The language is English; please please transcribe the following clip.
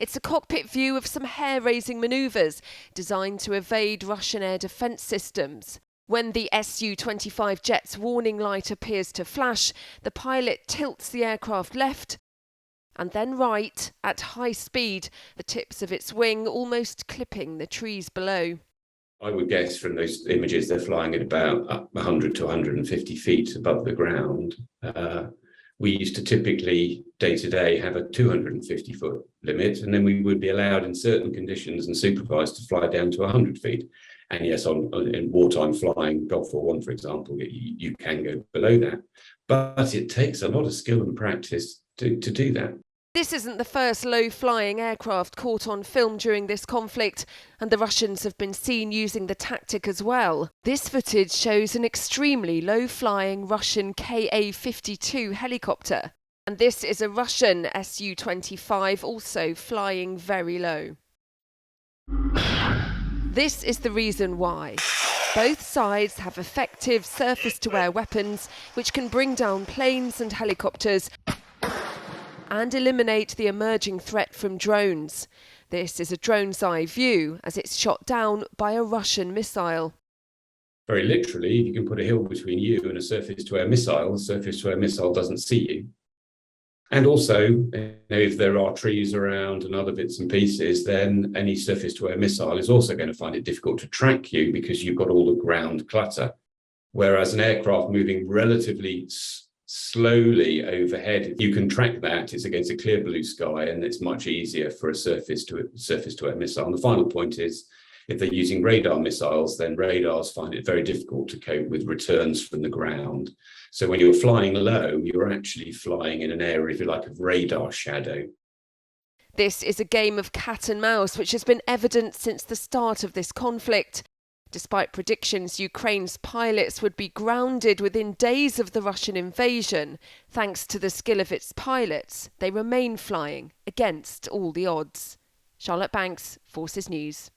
It's a cockpit view of some hair-raising manoeuvres designed to evade Russian air defence systems. When the Su-25 jet's warning light appears to flash, the pilot tilts the aircraft left and then right at high speed, the tips of its wing almost clipping the trees below. I would guess from those images they're flying at about 100 to 150 feet above the ground. We used to typically, day to day, have a 250-foot limit, and then we would be allowed in certain conditions and supervised to fly down to 100 feet. And yes, in wartime flying, Gulf War I, for example, you can go below that. But it takes a lot of skill and practice to do that. This isn't the first low-flying aircraft caught on film during this conflict, and the Russians have been seen using the tactic as well. This footage shows an extremely low-flying Russian Ka-52 helicopter, and this is a Russian Su-25 also flying very low. This is the reason why. Both sides have effective surface-to-air weapons which can bring down planes and helicopters and eliminate the emerging threat from drones. This is a drone's eye view as it's shot down by a Russian missile. Very literally, if you can put a hill between you and a surface-to-air missile, the surface-to-air missile doesn't see you. And also, if there are trees around and other bits and pieces, then any surface-to-air missile is also going to find it difficult to track you because you've got all the ground clutter. Whereas an aircraft moving relatively slowly overhead, you can track that. It's against a clear blue sky, and it's much easier for a surface-to-air missile. And the final point is, if they're using radar missiles, then radars find it very difficult to cope with returns from the ground. So when you're flying low, you're actually flying in an area, if you like, of radar shadow. This is a game of cat and mouse, which has been evident since the start of this conflict. Despite predictions Ukraine's pilots would be grounded within days of the Russian invasion, thanks to the skill of its pilots, they remain flying against all the odds. Charlotte Banks, Forces News.